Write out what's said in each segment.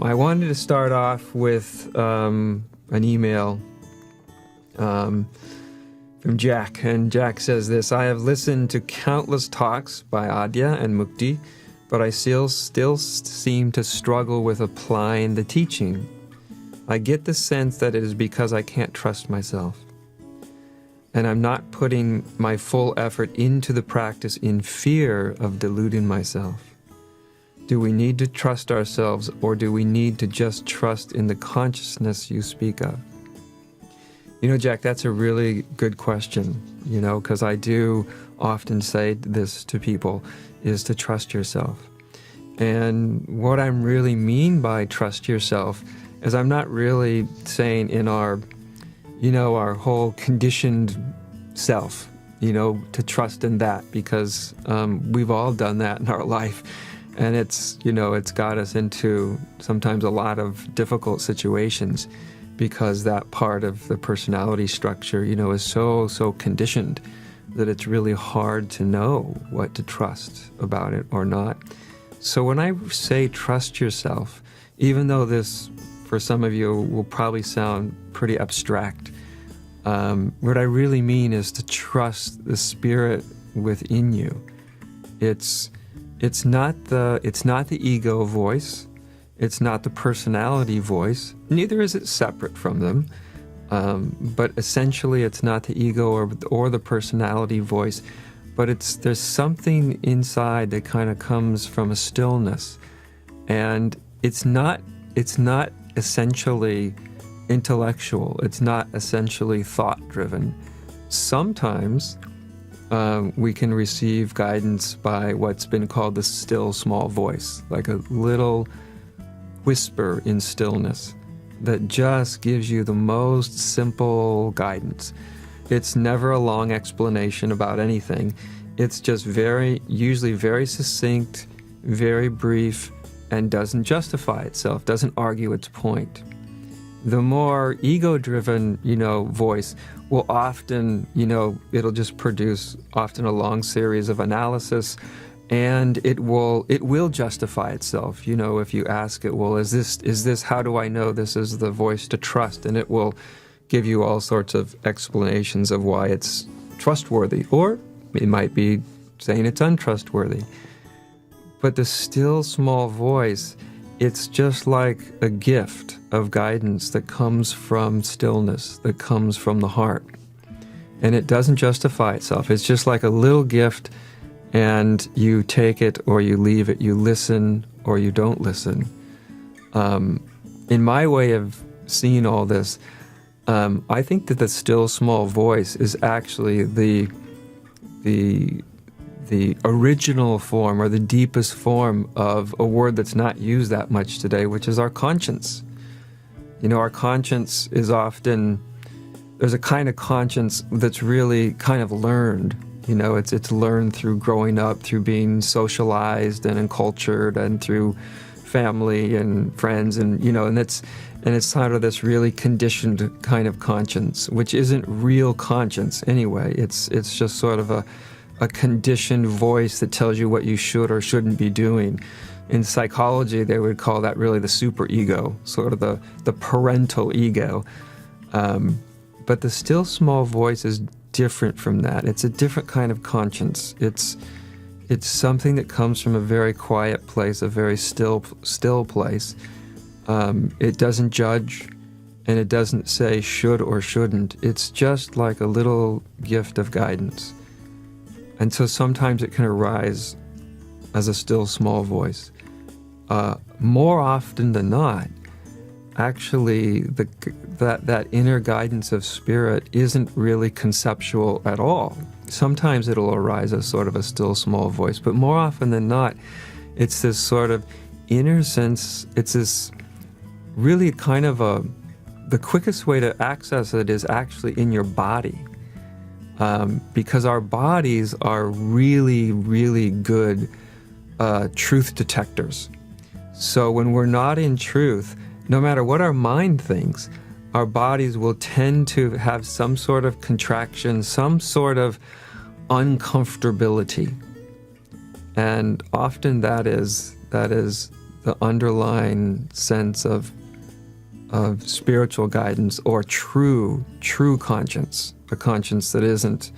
I wanted to start off with an email from Jack, and Jack says this: I have listened to countless talks by Adya and Mukti, but I still seem to struggle with applying the teaching. I get the sense that it is because I can't trust myself, and I'm not putting my full effort into the practice in fear of deluding myself. Do we need to trust ourselves, or do we need to just trust in the consciousness you speak of? You know, Jack, that's a really good question, you know, because I do often say this to people, is to trust yourself. And what I really mean by trust yourself is I'm not really saying in our, you know, our whole conditioned self, you know, to trust in that, because we've all done that in our life. And it's, you know, it's got us into sometimes a lot of difficult situations because that part of the personality structure, you know, is so conditioned that it's really hard to know what to trust about it or not. So when I say trust yourself, even though this, for some of you, will probably sound pretty abstract, what I really mean is to trust the spirit within you. It's not the ego voice, it's not the personality voice, neither is it separate from them, but essentially it's not the ego or the personality voice, but there's something inside that kind of comes from a stillness, and it's not essentially intellectual, it's not essentially thought-driven. Sometimes we can receive guidance by what's been called the still small voice, like a little whisper in stillness that just gives you the most simple guidance. It's never a long explanation about anything. It's just usually very succinct, very brief, and doesn't justify itself, doesn't argue its point. The more ego-driven, you know, voice will often, you know, it'll just produce often a long series of analysis, and it will justify itself. You know, if you ask it, well, is this, how do I know this is the voice to trust? And it will give you all sorts of explanations of why it's trustworthy, or it might be saying it's untrustworthy. But the still small voice, it's just like a gift of guidance that comes from stillness, that comes from the heart. And it doesn't justify itself. It's just like a little gift, and you take it or you leave it. You listen or you don't listen. In my way of seeing all this, I think that the still small voice is actually the original form, or the deepest form of a word that's not used that much today, which is our conscience. You know, our conscience is often, there's a kind of conscience that's really kind of learned. You know, it's learned through growing up, through being socialized and encultured, and through family and friends, and, you know, and it's sort of this really conditioned kind of conscience, which isn't real conscience anyway. It's just sort of a conditioned voice that tells you what you should or shouldn't be doing. In psychology, they would call that really the superego, sort of the parental ego. But the still small voice is different from that. It's a different kind of conscience. It's something that comes from a very quiet place, a very still place. It doesn't judge, and it doesn't say should or shouldn't. It's just like a little gift of guidance. And so sometimes it can arise as a still small voice. More often than not, actually, that inner guidance of spirit isn't really conceptual at all. Sometimes it'll arise as sort of a still small voice, but more often than not, it's this sort of inner sense. It's this really kind of the quickest way to access it is actually in your body. Because our bodies are really, really good truth detectors. So when we're not in truth, no matter what our mind thinks, our bodies will tend to have some sort of contraction, some sort of uncomfortability. And often that is underlying sense of spiritual guidance or true conscience, a conscience that isn't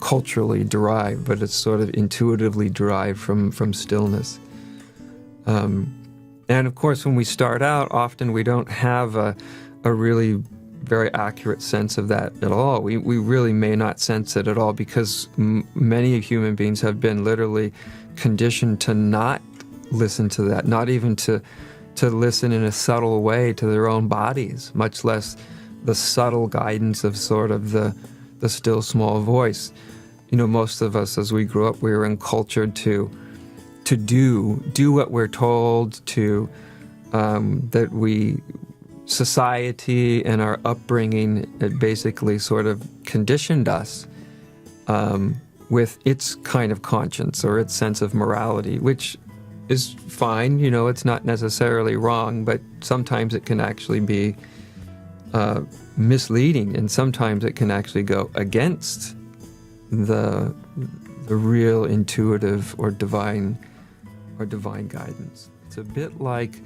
culturally derived, but it's sort of intuitively derived from stillness. And of course, when we start out, often we don't have a really very accurate sense of that at all. We really may not sense it at all because many human beings have been literally conditioned to not listen to that, not even to listen in a subtle way to their own bodies, much less the subtle guidance of sort of the still small voice. You know, most of us as we grew up, we were encultured to do what we're told, to society and our upbringing, it basically sort of conditioned us with its kind of conscience or its sense of morality, which is fine, you know, it's not necessarily wrong, but sometimes it can actually be misleading, and sometimes it can actually go against the real intuitive or divine guidance. It's a bit like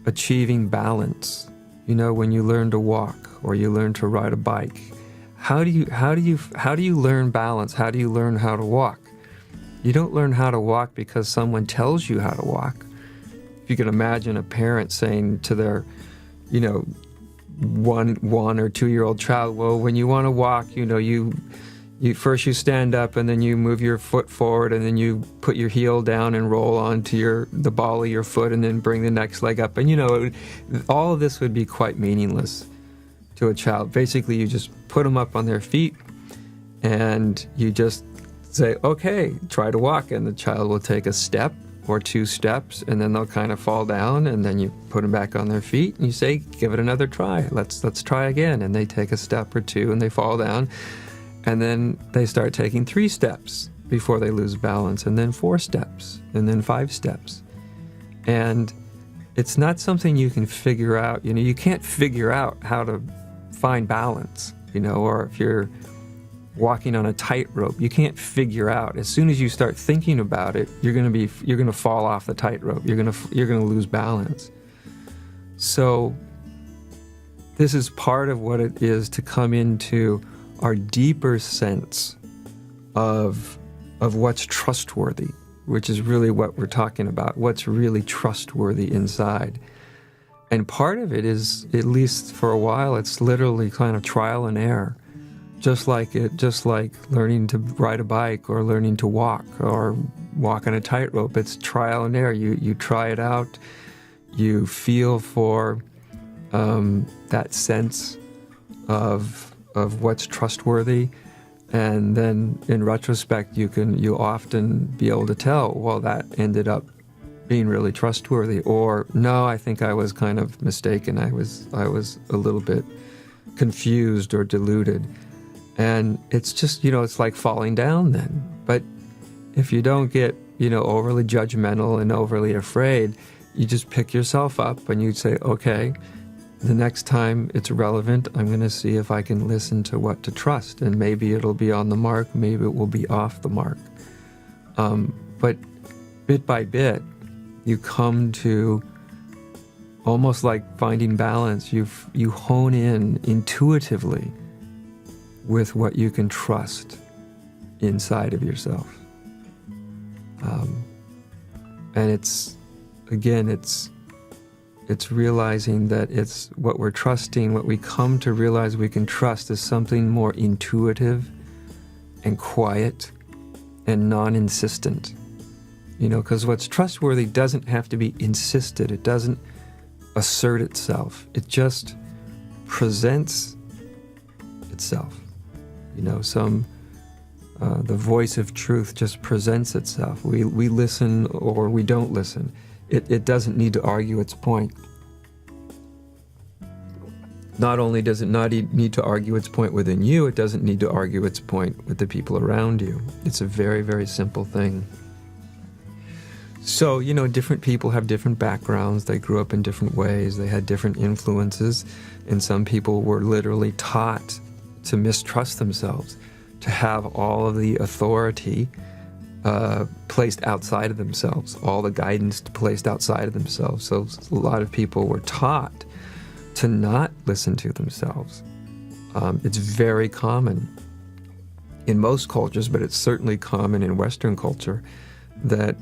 achieving balance. You know, when you learn to walk or you learn to ride a bike, how do you learn balance? How do you learn how to walk? You don't learn how to walk because someone tells you how to walk. If you can imagine a parent saying to their, you know, one or 2-year-old child, well, when you want to walk, you know, you first you stand up and then you move your foot forward and then you put your heel down and roll onto the ball of your foot and then bring the next leg up. And, you know, all of this would be quite meaningless to a child. Basically, you just put them up on their feet and you just say, okay, try to walk. And the child will take a step or 2 steps and then they'll kind of fall down, and then you put them back on their feet and you say, give it another try. Let's try again. And they take a step or 2 and they fall down. And then they start taking 3 steps before they lose balance, and then 4 steps, and then 5 steps. And it's not something you can figure out. You know, you can't figure out how to find balance, you know, or if you're walking on a tightrope, you can't figure out. As soon as you start thinking about it, you're going to fall off the tightrope. You're going to lose balance. So this is part of what it is to come into our deeper sense of what's trustworthy, which is really what we're talking about, what's really trustworthy inside. And part of it is, at least for a while, it's literally kind of trial and error. Just like learning to ride a bike or learning to walk or walk on a tightrope. It's trial and error. You try it out, you feel for that sense of what's trustworthy, and then in retrospect you often be able to tell, well, that ended up being really trustworthy, or no, I think I was kind of mistaken. I was a little bit confused or deluded. And it's just, you know, it's like falling down then. But if you don't get, you know, overly judgmental and overly afraid, you just pick yourself up and you say, okay, the next time it's relevant, I'm going to see if I can listen to what to trust. And maybe it'll be on the mark, maybe it will be off the mark. But bit by bit, you come to almost like finding balance. You hone in intuitively with what you can trust inside of yourself. And it's realizing that it's what we're trusting, what we come to realize we can trust is something more intuitive and quiet and non-insistent. You know, because what's trustworthy doesn't have to be insisted. It doesn't assert itself. It just presents itself. You know, the voice of truth just presents itself. We listen or we don't listen. It doesn't need to argue its point. Not only does it not need to argue its point within you, it doesn't need to argue its point with the people around you. It's a very, very simple thing. So, you know, different people have different backgrounds. They grew up in different ways. They had different influences. And some people were literally taught to mistrust themselves, to have all of the authority placed outside of themselves, all the guidance placed outside of themselves. So a lot of people were taught to not listen to themselves. It's very common in most cultures, but it's certainly common in Western culture that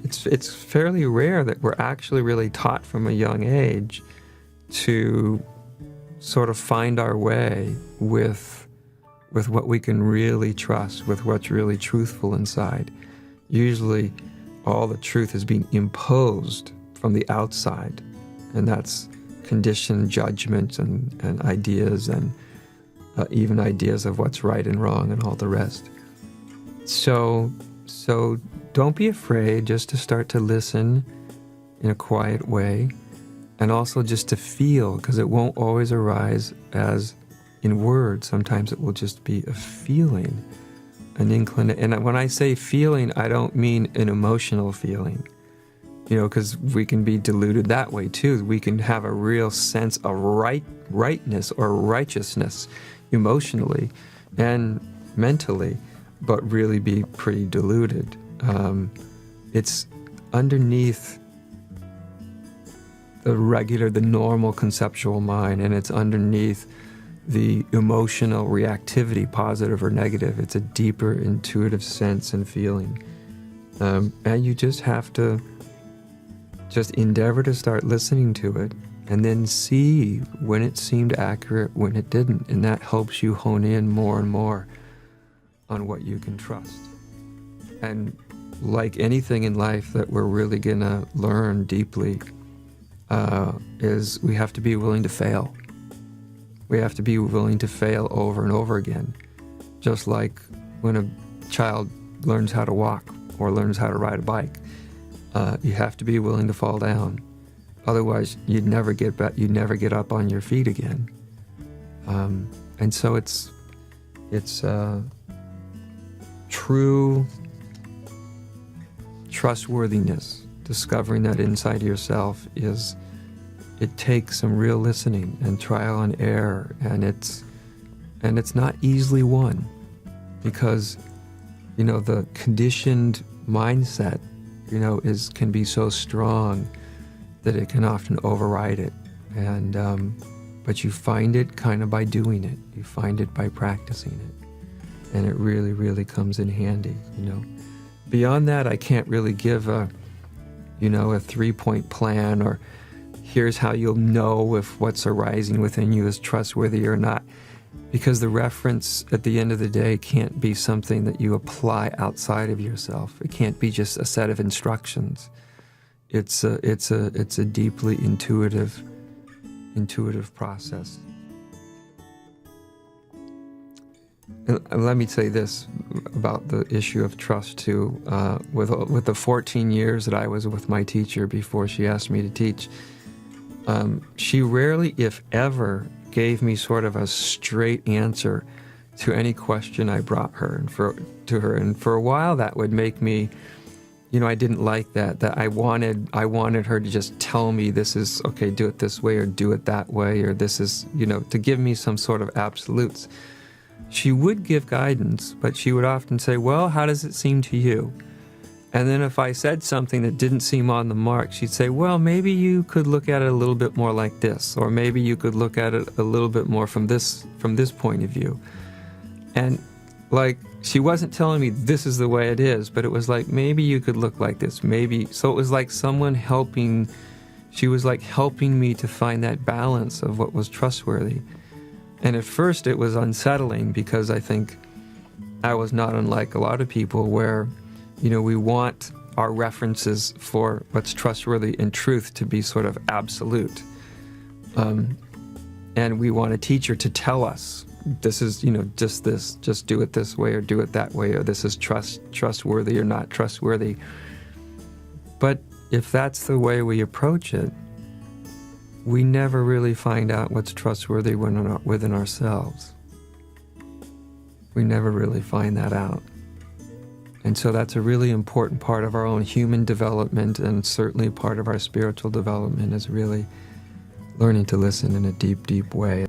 it's fairly rare that we're actually really taught from a young age to sort of find our way with what we can really trust, with what's really truthful inside. Usually all the truth is being imposed from the outside, and that's conditioned judgments and ideas and even ideas of what's right and wrong and all the rest. So don't be afraid just to start to listen in a quiet way, and also just to feel, because it won't always arise as in words. Sometimes it will just be a feeling, an inclination. And when I say feeling, I don't mean an emotional feeling, because we can be deluded that way too. We can have a real sense of rightness or righteousness emotionally and mentally, but really be pretty deluded. It's underneath the normal conceptual mind, and it's underneath the emotional reactivity, positive or negative. It's a deeper intuitive sense and feeling. And you just have to just endeavor to start listening to it, and then see when it seemed accurate, when it didn't. And that helps you hone in more and more on what you can trust. And like anything in life that we're really gonna learn deeply, is we have to be willing to fail. We have to be willing to fail over and over again. Just like when a child learns how to walk or learns how to ride a bike, you have to be willing to fall down. Otherwise, you'd never get up on your feet again. And so it's true trustworthiness, discovering that inside yourself it takes some real listening and trial and error, and it's not easily won, because the conditioned mindset can be so strong that it can often override it, and but you find it kind of by doing it. You find it by practicing it, and it really, really comes in handy. Beyond that, I can't really give a 3-point plan, or here's how you'll know if what's arising within you is trustworthy or not, because the reference at the end of the day can't be something that you apply outside of yourself. It can't be just a set of instructions. It's a deeply intuitive process. And let me say this about the issue of trust too. With the 14 years that I was with my teacher before she asked me to teach, she rarely, if ever, gave me sort of a straight answer to any question I brought her to her. And for a while, that would make me, I didn't like that. That I wanted her to just tell me, this is okay, do it this way or do it that way, or this is, to give me some sort of absolutes. She would give guidance, but she would often say, well, how does it seem to you? And then if I said something that didn't seem on the mark, she'd say, well, maybe you could look at it a little bit more like this, or maybe you could look at it a little bit more from this point of view. And she wasn't telling me this is the way it is, but it was like, maybe you could look like this, maybe. So it was like someone she was like helping me to find that balance of what was trustworthy. And at first it was unsettling, because I think I was not unlike a lot of people where, we want our references for what's trustworthy and truth to be sort of absolute. And we want a teacher to tell us, this is, just do it this way or do it that way, or this is trustworthy or not trustworthy. But if that's the way we approach it, we never really find out what's trustworthy within ourselves. We never really find that out. And so that's a really important part of our own human development, and certainly part of our spiritual development, is really learning to listen in a deep, deep way.